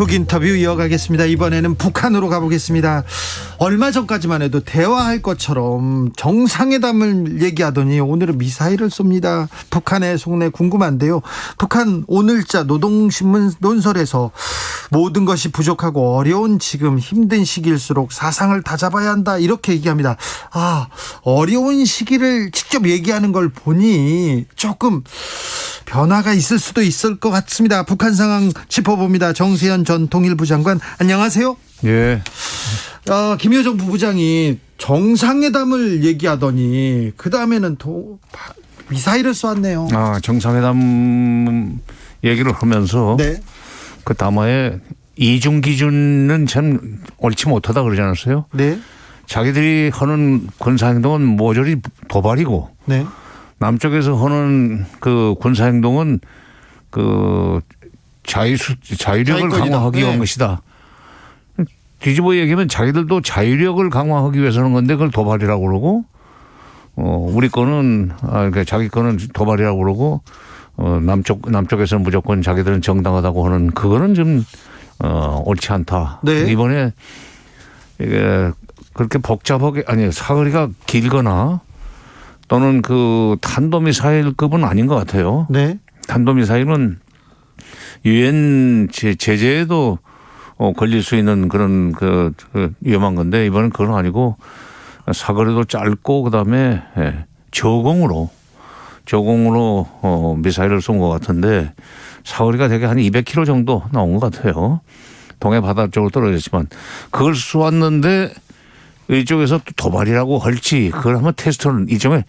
북 인터뷰 이어가겠습니다. 이번에는 북한으로 가보겠습니다. 얼마 전까지만 해도 대화할 것처럼 정상회담을 얘기하더니 오늘은 미사일을 쏩니다. 북한의 속내 궁금한데요. 북한 오늘자 노동신문 논설에서 모든 것이 부족하고 어려운 지금 힘든 시기일수록 사상을 다잡아야 한다 이렇게 얘기합니다. 어려운 시기를 직접 얘기하는 걸 보니 조금 변화가 있을 수도 있을 것 같습니다. 북한 상황 짚어봅니다. 정세현 전 통일부 장관 안녕하세요. 예. 김여정 부부장이 정상회담을 얘기하더니 그 다음에는 또 미사일을 쏘았네요. 정상회담 얘기를 하면서 네. 그 담화에 이중 기준은 참 옳지 못하다 그러지 않았어요? 네. 자기들이 하는 군사행동은 모조리 도발이고 네. 남쪽에서 하는 그 군사행동은 그 자유력을 강화하기 위한 것이다. 뒤집어 얘기하면 자기들도 자유력을 강화하기 위해서 하는 건데 그걸 도발이라고 그러고 우리 거는 그러니까 자기 거는 도발이라고 그러고 남쪽에서는 무조건 자기들은 정당하다고 하는 그거는 좀 옳지 않다. 네. 이번에 이게 그렇게 복잡하게 사거리가 길거나 또는 그 탄도미사일급은 아닌 것 같아요. 네. 탄도미사일은 유엔 제재에도 걸릴 수 있는 그런 그 위험한 건데 이번엔 그건 아니고 사거리도 짧고 그다음에 저공으로 미사일을 쏜 것 같은데 사거리가 되게 한 200km 정도 나온 것 같아요. 동해 바다 쪽으로 떨어졌지만 그걸 쏘았는데 이쪽에서 또 도발이라고 할지 그걸 한번 테스트는 일종의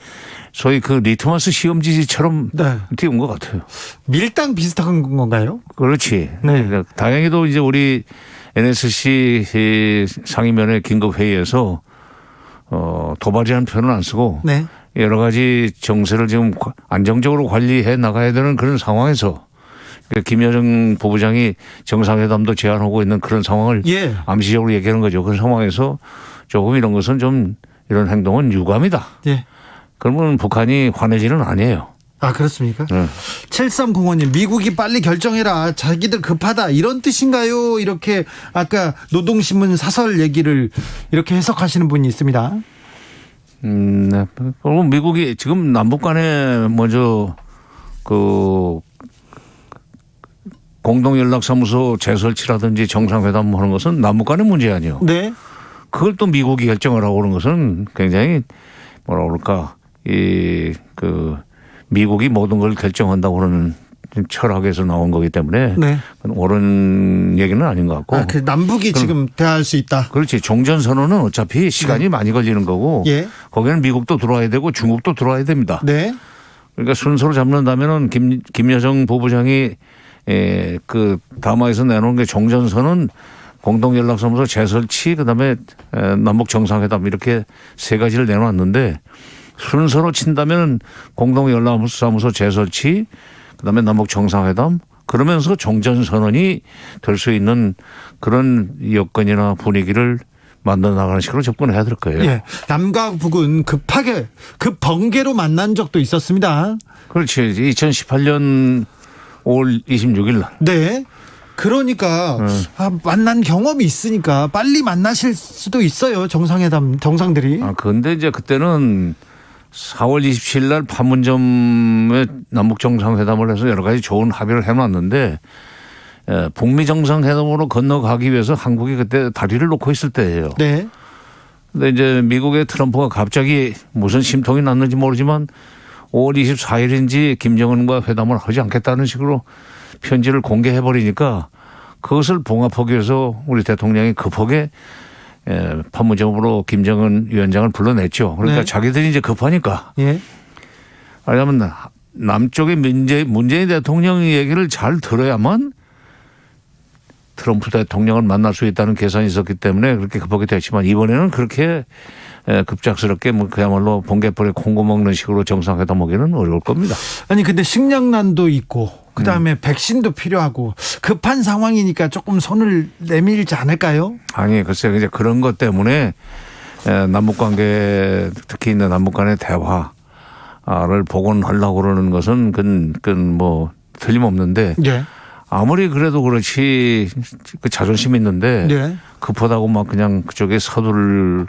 소위 그 리트머스 시험지처럼 네. 띄운 것 같아요. 밀당 비슷한 건가요? 그렇지. 네. 다행히도 이제 우리 NSC 상임위원회 긴급회의에서 도발이라는 표현은 안 쓰고 네. 여러 가지 정세를 지금 안정적으로 관리해 나가야 되는 그런 상황에서 김여정 부부장이 정상회담도 제안하고 있는 그런 상황을 암시적으로 얘기하는 거죠. 그 상황에서 조금 이런 것은 좀 이런 행동은 유감이다. 예. 그러면 북한이 화내지는 아니에요. 그렇습니까? 7305님 미국이 빨리 결정해라. 자기들 급하다. 이런 뜻인가요? 이렇게 아까 노동신문 사설 얘기를 이렇게 해석하시는 분이 있습니다. 네. 그리고 미국이 지금 남북 간에 먼저 그 공동연락사무소 재설치라든지 정상회담 하는 것은 남북 간의 문제 아니에요. 네. 그걸 또 미국이 결정을 하고 그런 것은 굉장히 뭐라 그럴까 미국이 모든 걸 결정한다고 그러는 철학에서 나온 거기 때문에 네. 옳은 얘기는 아닌 것 같고. 그 남북이 지금 대화할 수 있다. 그렇지. 종전선언은 어차피 시간이 많이 걸리는 거고 거기는 미국도 들어와야 되고 중국도 들어와야 됩니다. 네. 그러니까 순서로 잡는다면은 김여정 부부장이 그 담화에서 내놓은 게 종전선언 공동연락사무소 재설치 그다음에 남북 정상회담 이렇게 세 가지를 내놓았는데 순서로 친다면 공동연락사무소 재설치 그다음에 남북 정상회담 그러면서 종전선언이 될 수 있는 그런 여건이나 분위기를 만들어 나가는 식으로 접근해야 될 거예요. 예. 남과 북은 급하게 번개로 만난 적도 있었습니다. 그렇지. 2018년 5월 26일 날. 네. 그러니까 만난 경험이 있으니까 빨리 만나실 수도 있어요. 정상들이. 그런데 이제 그때는 4월 27일 날 판문점에 남북 정상회담을 해서 여러 가지 좋은 합의를 해놨는데 북미 정상회담으로 건너가기 위해서 한국이 그때 다리를 놓고 있을 때예요. 네. 근데 이제 미국의 트럼프가 갑자기 무슨 심통이 났는지 모르지만 5월 24일인지 김정은과 회담을 하지 않겠다는 식으로 편지를 공개해 버리니까 그것을 봉합하기 위해서 우리 대통령이 급하게 판문점으로 김정은 위원장을 불러냈죠. 그러니까 자기들이 이제 급하니까. 왜냐하면 남쪽의 문재인 대통령 얘기를 잘 들어야만 트럼프 대통령을 만날 수 있다는 계산이 있었기 때문에 그렇게 급하게 됐지만 이번에는 그렇게 급작스럽게 그야말로 번개불에 콩고 먹는 식으로 정상회담 하기는 어려울 겁니다. 아니 근데 식량난도 있고 그다음에 백신도 필요하고 급한 상황이니까 조금 손을 내밀지 않을까요? 아니 글쎄요. 이제 그런 것 때문에 남북관계 특히 있는 남북 간의 대화를 복원하려고 그러는 것은 그건 뭐 틀림없는데 아무리 그래도 그렇지 그 자존심이 있는데 네. 급하다고 막 그냥 그쪽에 서두르지는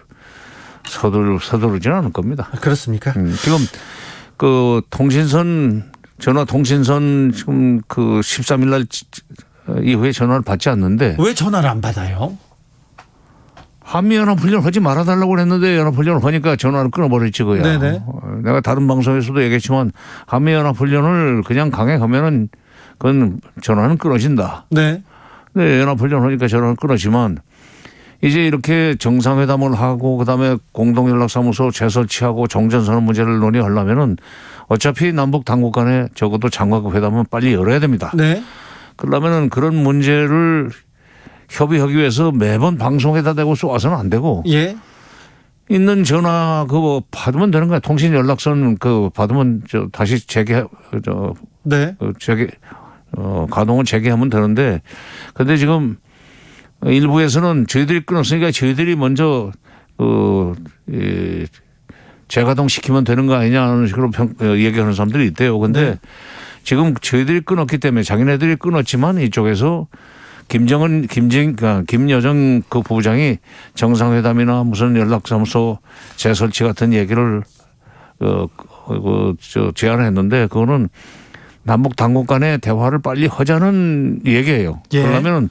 않을 겁니다. 그렇습니까? 지금 그 전화 통신선 지금 그 13일 날 이후에 전화를 받지 않는데 왜 전화를 안 받아요? 한미연합훈련 하지 말아달라고 그랬는데 연합훈련을 하니까 전화를 끊어버렸지 그야. 네네. 내가 다른 방송에서도 얘기했지만 한미연합훈련을 그냥 강행하면은 그건 전화는 끊어진다. 네. 네, 연합훈련 하니까 전화는 끊어지만 이제 이렇게 정상회담을 하고 그다음에 공동연락사무소 재설치하고 정전선언 문제를 논의하려면은 어차피 남북 당국 간에 적어도 장관급 회담은 빨리 열어야 됩니다. 네. 그러면은 그런 문제를 협의하기 위해서 매번 방송에다 대고 쏘아서는 안 되고 예. 있는 전화 그거 받으면 되는 거야. 통신 연락선 그 받으면 저 다시 네. 가동을 재개하면 되는데 근데 지금 일부에서는 저희들이 끊었으니까 저희들이 먼저 재가동 시키면 되는 거 아니냐는 식으로 얘기하는 사람들이 있대요. 근데 네. 지금 저희들이 끊었기 때문에 자기네들이 끊었지만 이쪽에서 김여정 그 부부장이 정상회담이나 무슨 연락사무소 재설치 같은 얘기를 제안을 했는데 그거는 남북 당국 간의 대화를 빨리 하자는 얘기예요. 예. 그러면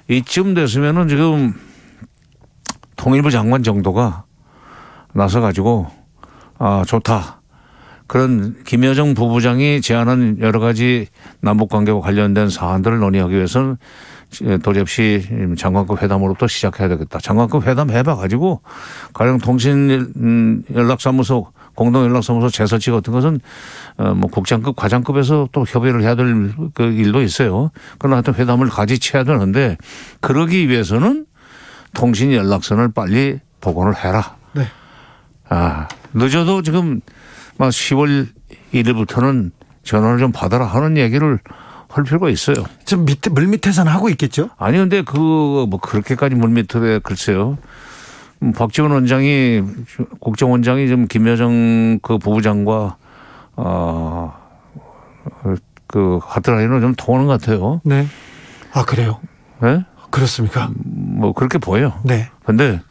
이쯤 됐으면은 지금 통일부 장관 정도가 나서 가지고 좋다. 그런 김여정 부부장이 제안한 여러 가지 남북 관계와 관련된 사안들을 논의하기 위해서는 도리없이 장관급 회담으로부터 시작해야 되겠다. 장관급 회담 해봐 가지고 가령 통신 연락사무소 공동연락사무소 재설치 같은 것은 뭐 국장급 과장급에서 또 협의를 해야 될 그 일도 있어요. 그러나 하여튼 회담을 가지쳐야 되는데 그러기 위해서는 통신 연락선을 빨리 복원을 해라. 네. 늦어도 지금 막 10월 1일부터는 전화를 좀 받아라 하는 얘기를 할 필요가 있어요. 좀 물밑에서는 하고 있겠죠? 아니 근데 뭐 그렇게까지 물밑에 글쎄요. 박지원 원장이 국정원장이 좀 김여정 그 부부장과 그 하트라인으로 좀 통하는 것 같아요. 네. 그래요? 네? 그렇습니까? 뭐 그렇게 보여요. 네. 근데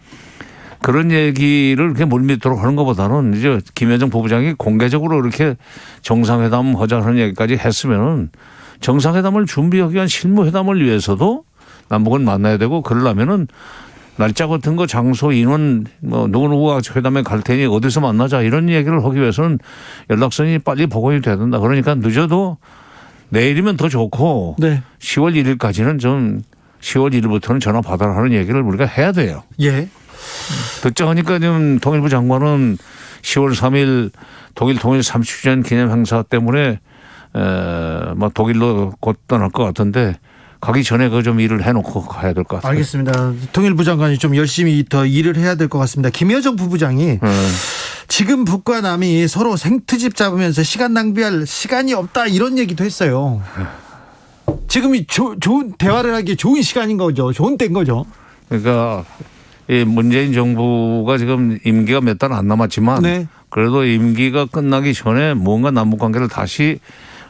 그런 얘기를 그렇게 물밑으로 하는 것보다는 이제 김여정 부부장이 공개적으로 이렇게 정상회담 하자는 얘기까지 했으면은 정상회담을 준비하기 위한 실무회담을 위해서도 남북은 만나야 되고 그러려면은 날짜 같은 거 장소 인원 뭐 누구누구가 회담에 갈 테니 어디서 만나자 이런 얘기를 하기 위해서는 연락선이 빨리 복원이 돼야 된다. 그러니까 늦어도 내일이면 더 좋고 네. 10월 1일까지는 좀 10월 1일부터는 전화 받아라 하는 얘기를 우리가 해야 돼요. 예. 듣자 하니까 지금 통일부 장관은 10월 3일 독일 통일 30주년 기념 행사 때문에 뭐 독일로 곧 떠날 것 같은데 가기 전에 그 좀 일을 해놓고 가야 될 것 같아요. 알겠습니다. 통일부 장관이 좀 열심히 더 일을 해야 될 것 같습니다. 김여정 부부장이 지금 북과 남이 서로 생트집 잡으면서 시간 낭비할 시간이 없다 이런 얘기도 했어요. 지금이 좋은 대화를 하기 좋은 시간인 거죠. 좋은 때인 거죠. 그러니까 이 문재인 정부가 지금 임기가 몇 달 안 남았지만 네. 그래도 임기가 끝나기 전에 뭔가 남북 관계를 다시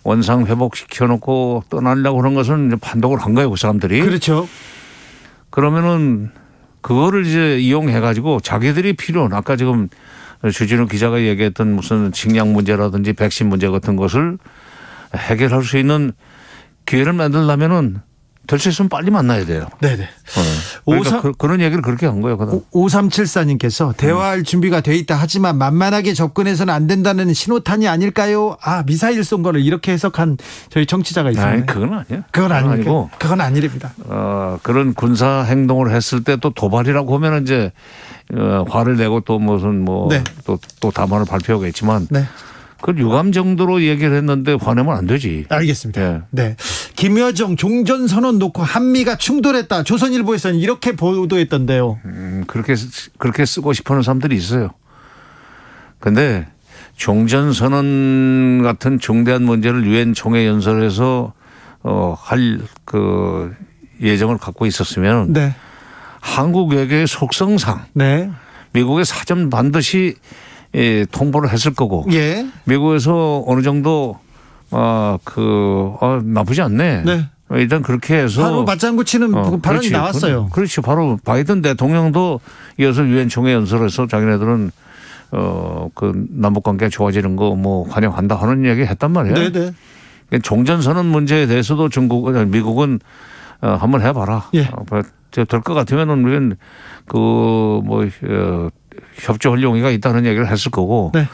원상 회복시켜놓고 떠나려고 하는 것은 이제 판독을 한 거예요, 그 사람들이. 그렇죠. 그러면은 그거를 이제 이용해 가지고 자기들이 필요한 아까 지금 주진우 기자가 얘기했던 무슨 식량 문제라든지 백신 문제 같은 것을 해결할 수 있는 기회를 만들려면은 될 수 있으면 빨리 만나야 돼요. 네네. 그러니까 그런 얘기를 그렇게 한 거예요. 5374님께서 대화할 준비가 돼 있다 하지만 만만하게 접근해서는 안 된다는 신호탄이 아닐까요? 미사일 쏜 거를 이렇게 해석한 저희 청취자가 있습니다. 아니, 그건 아니에요. 그건 아니고. 그건 아니랍니다. 그런 군사 행동을 했을 때 또 도발이라고 하면 이제 화를 내고 또 무슨 뭐 또 담화를 발표하겠지만 네. 그 유감 정도로 얘기를 했는데 화내면 안 되지. 알겠습니다. 예. 네. 김여정 종전선언 놓고 한미가 충돌했다. 조선일보에서는 이렇게 보도했던데요. 그렇게 쓰고 싶어 하는 사람들이 있어요. 근데 종전선언 같은 중대한 문제를 유엔 총회 연설에서 할 그 예정을 갖고 있었으면 네. 한국 외교의 속성상 네. 미국의 사전 반드시 통보를 했을 거고 예. 미국에서 어느 정도 나쁘지 않네. 네. 일단 그렇게 해서 바로 맞장구 치는 발언이 그렇지. 나왔어요. 그렇지. 바로 바이든 대통령도 이어서 유엔 총회 연설에서 자기네들은 그 남북 관계 좋아지는 거 뭐 환영한다 하는 얘기 했단 말이에요. 네네. 종전선언 문제에 대해서도 미국은 한번 해봐라. 예. 될 것 같으면은 우리는 협조할 용의가 있다는 얘기를 했을 거고. 네.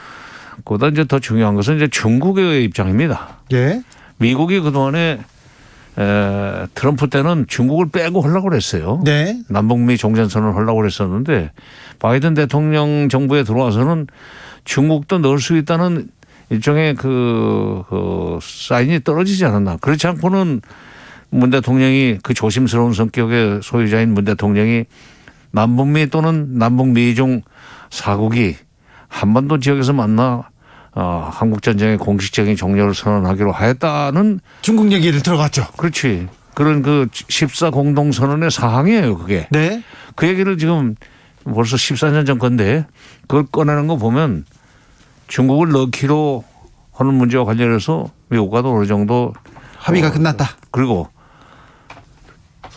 그보다 이제 더 중요한 것은 이제 중국의 입장입니다. 예. 미국이 그동안에 트럼프 때는 중국을 빼고 하려고 그랬어요. 네. 남북미 종전선언을 하려고 그랬었는데 바이든 대통령 정부에 들어와서는 중국도 넣을 수 있다는 일종의 그 사인이 떨어지지 않았나. 그렇지 않고는 문 대통령이 그 조심스러운 성격의 소유자인 문 대통령이 남북미 또는 남북미중 4국이 한반도 지역에서 만나 한국전쟁의 공식적인 종료를 선언하기로 하였다는 중국 얘기를 들어갔죠. 그렇지. 그런 그 14 공동선언의 사항이에요 그게. 네. 그 얘기를 지금 벌써 14년 전 건데 그걸 꺼내는 거 보면 중국을 넣기로 하는 문제와 관련해서 미국과도 어느 정도 합의가 끝났다. 그리고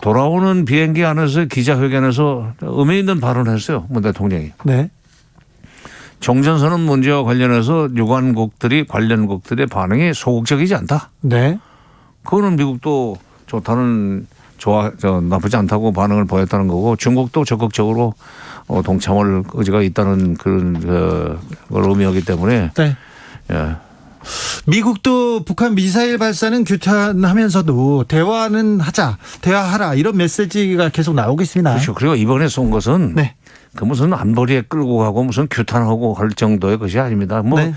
돌아오는 비행기 안에서 기자회견에서 의미 있는 발언을 했어요. 문 대통령이. 네. 종전선언 문제와 관련해서 유관국들이 관련국들의 반응이 소극적이지 않다. 네. 그거는 미국도 나쁘지 않다고 반응을 보였다는 거고 중국도 적극적으로 동참할 의지가 있다는 그런 걸 의미하기 때문에. 네. 예. 미국도 북한 미사일 발사는 규탄하면서도 대화하라 이런 메시지가 계속 나오고 있습니다. 그렇죠. 그리고 이번에 쏜 것은 네. 그 무슨 안보리에 끌고 가고 무슨 규탄하고 할 정도의 것이 아닙니다. 뭐 네.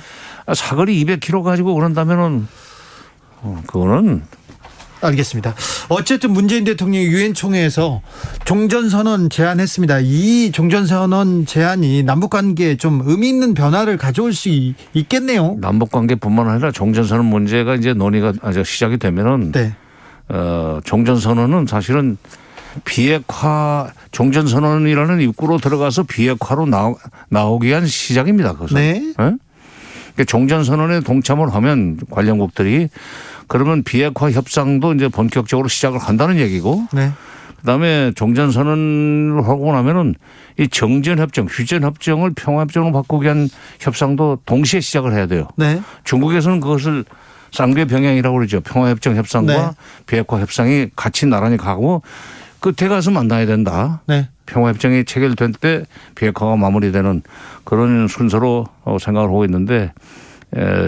사거리 200km 가지고 그런다면은 그거는 알겠습니다. 어쨌든 문재인 대통령이 유엔 총회에서 종전선언 제안했습니다. 이 종전선언 제안이 남북관계에 좀 의미 있는 변화를 가져올 수 있겠네요. 남북관계뿐만 아니라 종전선언 문제가 이제 논의가 시작이 되면은 네. 종전선언은 사실은 비핵화 종전선언이라는 입구로 들어가서 비핵화로 나오기 위한 시작입니다. 그것은. 네. 네? 그러니까 종전선언에 동참을 하면 관련국들이 그러면 비핵화 협상도 이제 본격적으로 시작을 한다는 얘기고. 네. 그다음에 종전선언을 하고 나면은 이 정전협정, 휴전협정을 평화협정으로 바꾸기 위한 협상도 동시에 시작을 해야 돼요. 네. 중국에서는 그것을 쌍배 병행이라고 그러죠. 평화협정 협상과 네. 비핵화 협상이 같이 나란히 가고 끝에 가서 만나야 된다. 네. 평화협정이 체결될 때 비핵화가 마무리되는 그런 순서로 생각을 하고 있는데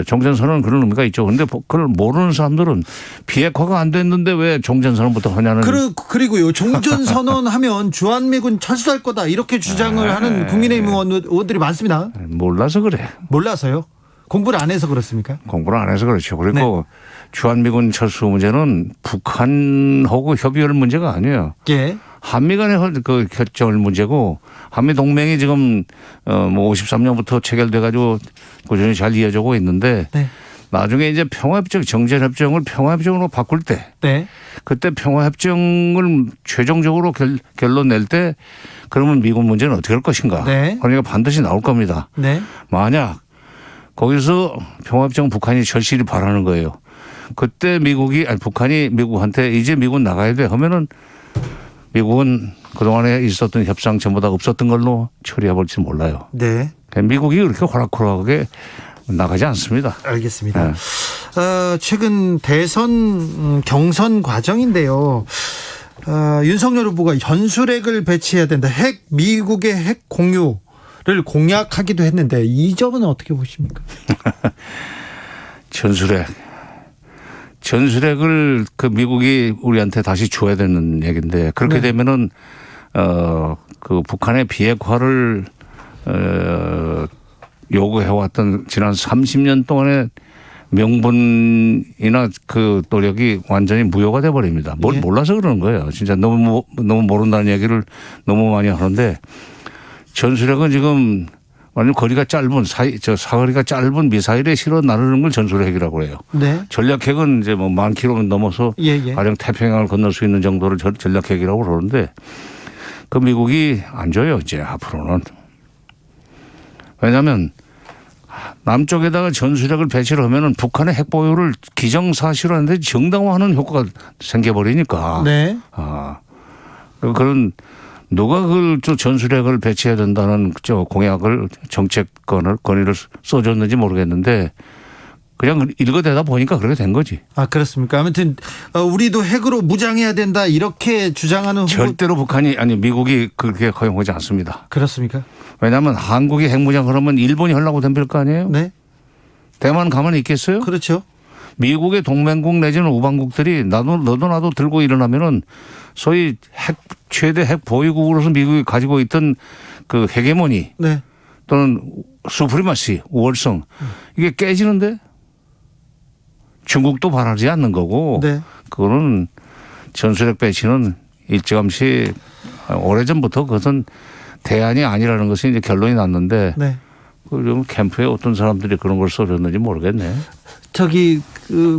종전선언은 그런 의미가 있죠. 그런데 그걸 모르는 사람들은 비핵화가 안 됐는데 왜 종전선언부터 하냐는. 그리고요. 종전선언하면 주한미군 철수할 거다 이렇게 주장을 하는 국민의힘 의원들이 많습니다. 몰라서 그래. 몰라서요? 공부를 안 해서 그렇습니까? 공부를 안 해서 그렇죠. 그리고 네. 주한미군 철수 문제는 북한하고 협의할 문제가 아니에요. 예. 한미 간의 그 결정을 문제고 한미 동맹이 지금 뭐 53년부터 체결돼 가지고 꾸준히 잘 이어지고 있는데 네. 나중에 이제 평화협정, 정전협정을 평화협정으로 바꿀 때 네. 그때 평화협정을 최종적으로 결론 낼 때 그러면 미국 문제는 어떻게 할 것인가. 네. 그러니까 반드시 나올 겁니다. 네. 만약 거기서 평화협정 북한이 절실히 바라는 거예요. 그때 북한이 미국한테 이제 미국 나가야 돼 하면은 미국은 그동안에 있었던 협상 전부 다 없었던 걸로 처리해 볼지 몰라요. 네. 미국이 그렇게 호락호락하게 나가지 않습니다. 알겠습니다. 네. 최근 대선 경선 과정인데요. 윤석열 후보가 전술핵을 배치해야 된다. 미국의 핵 공유를 공약하기도 했는데 이 점은 어떻게 보십니까? 전술핵을 그 미국이 우리한테 다시 줘야 되는 얘기인데 그렇게 네. 되면은 그 북한의 비핵화를 요구해왔던 지난 30년 동안의 명분이나 그 노력이 완전히 무효가 돼버립니다. 뭘 예. 몰라서 그러는 거예요. 진짜 너무 모른다는 얘기를 너무 많이 하는데 전술핵은 지금 완전 거리가 짧은 사거리가 짧은 미사일에 실어 나르는 걸 전술핵이라고 해요. 네. 전략핵은 이제 뭐 10,000km 넘어서 예. 가령 태평양을 건널 수 있는 정도를 전략핵이라고 그러는데 그 미국이 안 줘요 이제 앞으로는. 왜냐하면 남쪽에다가 전술핵을 배치를 하면은 북한의 핵 보유를 기정사실화하는데 정당화하는 효과가 생겨버리니까. 네. 그런 누가 그걸 전술핵을 배치해야 된다는 공약을 건의를 써줬는지 모르겠는데 그냥 읽어대다 보니까 그렇게 된 거지. 그렇습니까? 아무튼 우리도 핵으로 무장해야 된다 이렇게 주장하는 후보. 절대로 미국이 그렇게 허용하지 않습니다. 그렇습니까? 왜냐하면 한국이 핵무장을 하면 일본이 하려고 덤빌 거 아니에요? 네. 대만 가만히 있겠어요? 그렇죠. 미국의 동맹국 내지는 우방국들이 너도 나도 들고 일어나면은 소위 최대 핵 보유국으로서 미국이 가지고 있던 그 헤게모니 네. 또는 수프리마시 우월성 이게 깨지는데 중국도 바라지 않는 거고 네. 그거는 전술핵 배치는 일찌감치 오래전부터 그것은 대안이 아니라는 것이 이제 결론이 났는데 네. 그 캠프에 어떤 사람들이 그런 걸 써줬는지 모르겠네.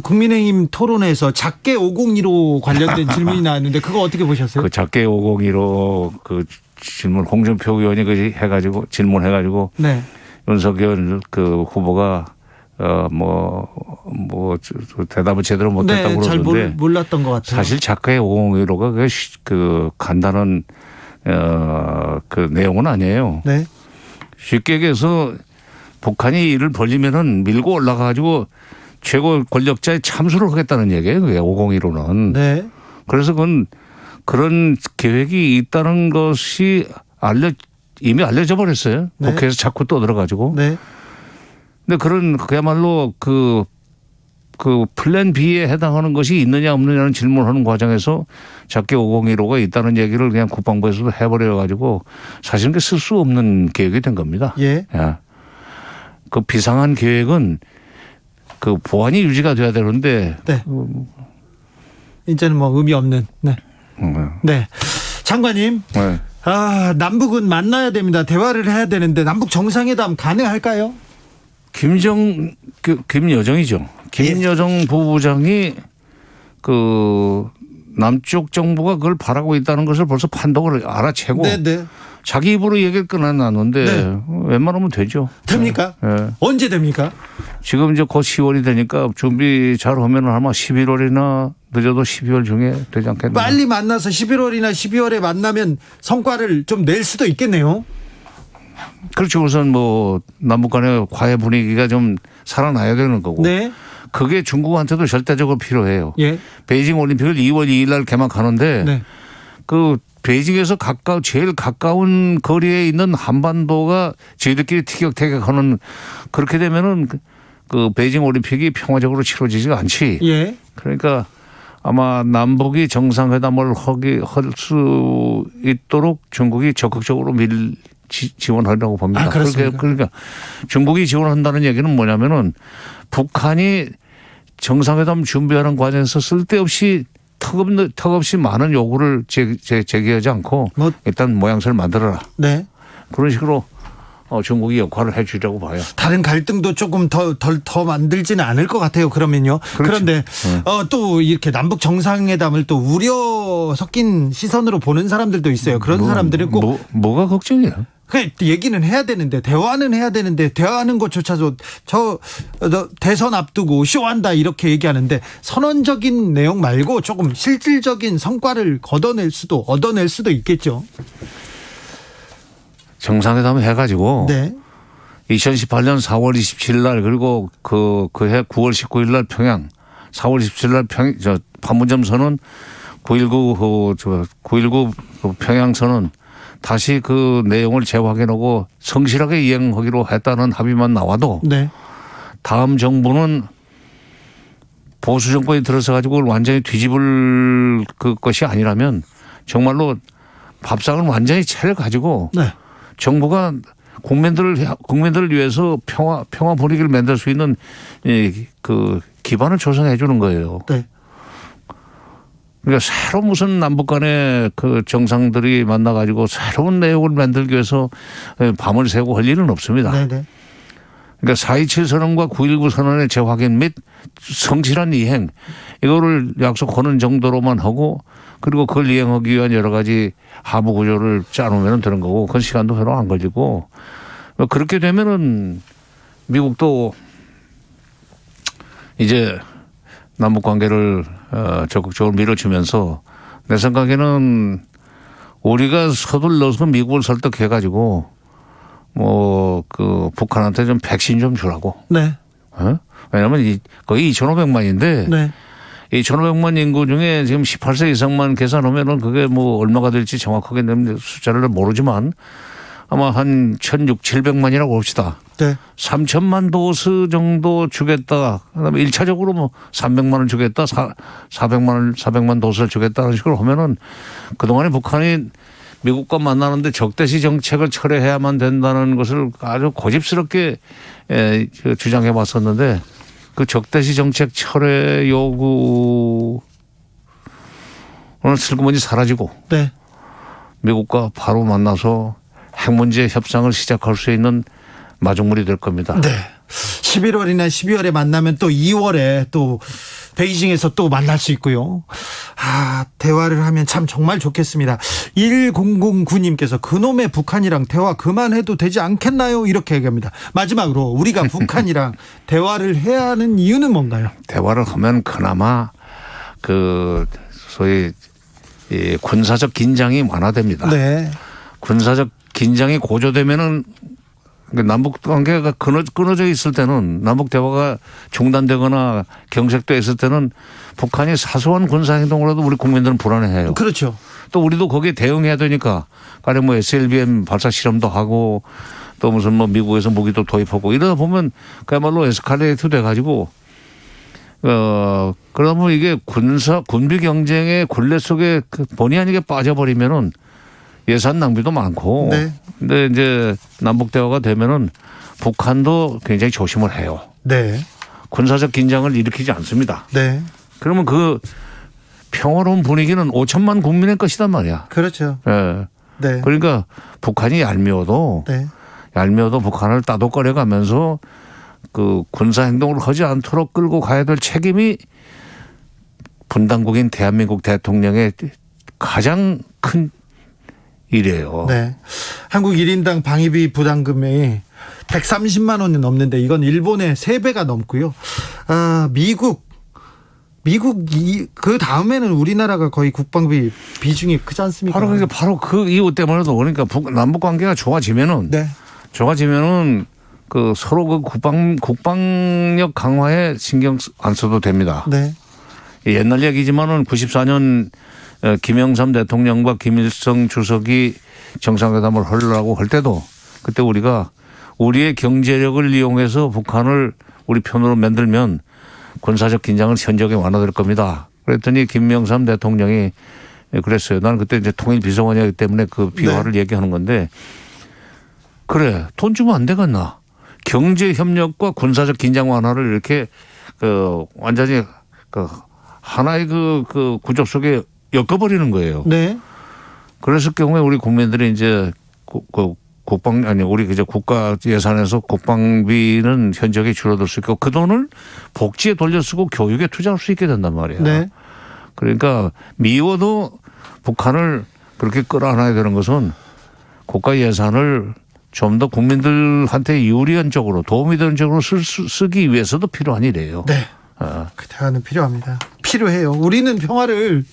국민의힘 토론에서 작게 502로 관련된 질문이 나왔는데 그거 어떻게 보셨어요? 그 작게 502로 그 질문 홍준표 의원이 그 해가지고 질문해가지고 네. 윤석열 그 후보가 대답을 제대로 못했다고 네, 잘 그러는데 몰랐던 것 같아요. 사실 작가의 502로가 그 간단한 그 내용은 아니에요. 네. 쉽게 얘기해서 북한이 이를 벌리면은 밀고 올라가가지고 최고 권력자의 참수를 하겠다는 얘기예요. 그게 502로는. 네. 그래서 그런 계획이 있다는 것이 이미 알려져 버렸어요. 네. 국회에서 자꾸 떠들어가지고. 네. 근데 그야말로 그 플랜 B에 해당하는 것이 있느냐 없느냐는 질문하는 과정에서 작게 501호가 있다는 얘기를 그냥 국방부에서도 해버려가지고 사실은 쓸 수 없는 계획이 된 겁니다. 예. 그 비상한 계획은 그 보안이 유지가 돼야 되는데. 네. 이제는 뭐 의미 없는. 네. 네. 장관님. 네. 남북은 만나야 됩니다. 대화를 해야 되는데 남북 정상회담 가능할까요? 김여정이죠. 김여정 부부장이 그 남쪽 정부가 그걸 바라고 있다는 것을 벌써 판독을 알아채고 네네. 자기 입으로 얘기를 끊어놨는데 네. 웬만하면 되죠. 됩니까? 네. 언제 됩니까? 지금 이제 곧 10월이 되니까 준비 잘 하면 아마 11월이나 늦어도 12월 중에 되지 않겠나. 빨리 만나서 11월이나 12월에 만나면 성과를 좀 낼 수도 있겠네요. 그렇죠. 우선 남북 간의 과외 분위기가 좀 살아나야 되는 거고. 네. 그게 중국한테도 절대적으로 필요해요. 예. 베이징 올림픽을 2월 2일 날 개막하는데 네. 그 베이징에서 제일 가까운 거리에 있는 한반도가 저희들끼리 티격태격하는 그렇게 되면은 그 베이징 올림픽이 평화적으로 치러지지가 않지. 예. 그러니까 아마 남북이 정상회담을 할 수 있도록 중국이 적극적으로 지원하려고 봅니다. 그러니까 중국이 지원한다는 얘기는 뭐냐면은 북한이 정상회담 준비하는 과정에서 쓸데없이 턱없이 많은 요구를 제기하지 않고 일단 모양새를 만들어라. 네. 그런 식으로 중국이 역할을 해 주려고 봐요. 다른 갈등도 조금 더 만들지는 않을 것 같아요. 그러면요. 그렇죠. 그런데 또 이렇게 남북 정상회담을 또 우려 섞인 시선으로 보는 사람들도 있어요. 그런 사람들은 꼭 뭐가 걱정이야? 얘기는 해야 되는데 대화는 해야 되는데 대화하는 것조차도 대선 앞두고 쇼한다 이렇게 얘기하는데 선언적인 내용 말고 조금 실질적인 성과를 얻어낼 수도 있겠죠. 정상회담 해가지고 네. 2018년 4월 27일 날 그리고 그해 9월 19일 날 평양 4월 27일 날 판문점 선언 9.19 평양 선언 다시 그 내용을 재확인하고 성실하게 이행하기로 했다는 합의만 나와도 네. 다음 정부는 보수 정권이 들어서 가지고 완전히 뒤집을 것이 아니라면 정말로 밥상을 완전히 차려가지고 네. 정부가 국민들을 위해서 평화 분위기를 만들 수 있는 그 기반을 조성해 주는 거예요. 네. 그러니까 새로 무슨 남북 간의 그 정상들이 만나가지고 새로운 내용을 만들기 위해서 밤을 새고 할 일은 없습니다. 네네. 그러니까 4.27 선언과 9.19 선언의 재확인 및 성실한 이행 이거를 약속하는 정도로만 하고 그리고 그걸 이행하기 위한 여러 가지 하부 구조를 짜놓으면 되는 거고 그 시간도 별로 안 걸리고 그렇게 되면은 미국도 이제 남북 관계를 적극적으로 밀어주면서 내 생각에는 우리가 서둘러서 미국을 설득해가지고 북한한테 좀 백신 좀 주라고. 네. 왜냐하면 거의 2,500만인데 네. 2,500만 인구 중에 지금 18세 이상만 계산하면은 그게 얼마가 될지 정확하게 숫자를 모르지만 아마 한 1,600~1,700만이라고 봅시다. 네. 3,000만 도스 정도 주겠다. 그다음에 1차적으로 300만 원 주겠다. 400만 도스를 주겠다는 식으로 하면은 그동안에 북한이 미국과 만나는데 적대시 정책을 철회해야만 된다는 것을 아주 고집스럽게 주장해 왔었는데 그 적대시 정책 철회 요구는 슬그머니 사라지고 네. 미국과 바로 만나서 핵 문제 협상을 시작할 수 있는 마중물이 될 겁니다. 네. 11월이나 12월에 만나면 또 2월에 또 베이징에서 또 만날 수 있고요. 대화를 하면 참 정말 좋겠습니다. 1009님께서 그놈의 북한이랑 대화 그만해도 되지 않겠나요? 이렇게 얘기합니다. 마지막으로 우리가 북한이랑 대화를 해야 하는 이유는 뭔가요? 대화를 하면 그나마 소위 군사적 긴장이 완화됩니다. 네. 군사적 긴장이 고조되면은 남북 관계가 끊어져 있을 때는 남북 대화가 중단되거나 경색돼 있을 때는 북한이 사소한 군사 행동으로도 우리 국민들은 불안해해요. 그렇죠. 또 우리도 거기에 대응해야 되니까 가령 SLBM 발사 실험도 하고 또 무슨 미국에서 무기도 도입하고 이러다 보면 그야말로 에스컬레이트 돼가지고 그러면 이게 군비 경쟁의 굴레 속에 본의 아니게 빠져버리면은 예산 낭비도 많고. 네. 근데 이제 남북 대화가 되면은 북한도 굉장히 조심을 해요. 네. 군사적 긴장을 일으키지 않습니다. 네. 그러면 그 평화로운 분위기는 5천만 국민의 것이단 말이야. 그렇죠. 예. 네. 그러니까 북한이 얄미워도 북한을 따독거려 가면서 그 군사 행동을 하지 않도록 끌고 가야 될 책임이 분당국인 대한민국 대통령의 가장 큰 일이에요. 네. 한국 1인당 방위비 부담금이 130만 원이 넘는데 이건 일본의 3배가 넘고요. 미국 그 다음에는 우리나라가 거의 국방비 비중이 크지 않습니까? 바로 그 이유 때문에도 그러니까 남북 관계가 좋아지면은 그 서로 그 국방력 강화에 신경 안 써도 됩니다. 네. 옛날 얘기지만은 94년 김영삼 대통령과 김일성 주석이 정상회담을 하려고 할 때도 그때 우리가 우리의 경제력을 이용해서 북한을 우리 편으로 만들면 군사적 긴장은 현저하게 완화될 겁니다. 그랬더니 김영삼 대통령이 그랬어요. 나는 그때 이제 통일 비서관이었기 때문에 그 비화를 얘기하는 건데 그래 돈 주면 안 되겠나. 경제 협력과 군사적 긴장 완화를 이렇게 완전히 하나의 그 구조 속에 엮어버리는 거예요. 네. 그랬을 경우에 우리 국민들이 이제 우리 국가 예산에서 국방비는 현저하게 줄어들 수 있고 그 돈을 복지에 돌려 쓰고 교육에 투자할 수 있게 된단 말이에요. 네. 그러니까 미워도 북한을 그렇게 끌어안아야 되는 것은 국가 예산을 좀 더 국민들한테 유리한 쪽으로 도움이 되는 쪽으로 쓰기 위해서도 필요한 일이에요. 네. 그 대화는 필요합니다. 필요해요. 우리는 평화를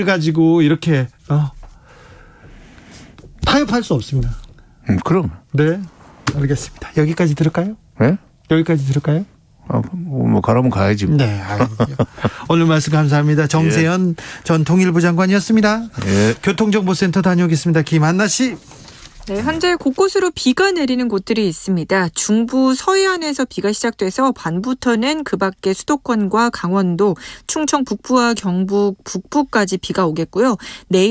가지고 이렇게 타협할 수 없습니다. 그럼. 네. 알겠습니다. 여기까지 들을까요? 네? 여기까지 들을까요? 가라면 가야지. 네. 알겠습니다. 오늘 말씀 감사합니다. 정세현 전 통일부 장관이었습니다. 교통정보센터 다녀오겠습니다. 김한나 씨. 네, 현재 곳곳으로 비가 내리는 곳들이 있습니다. 중부 서해안에서 비가 시작돼서 밤부터는 그 밖에 수도권과 강원도, 충청 북부와 경북 북부까지 비가 오겠고요. 내일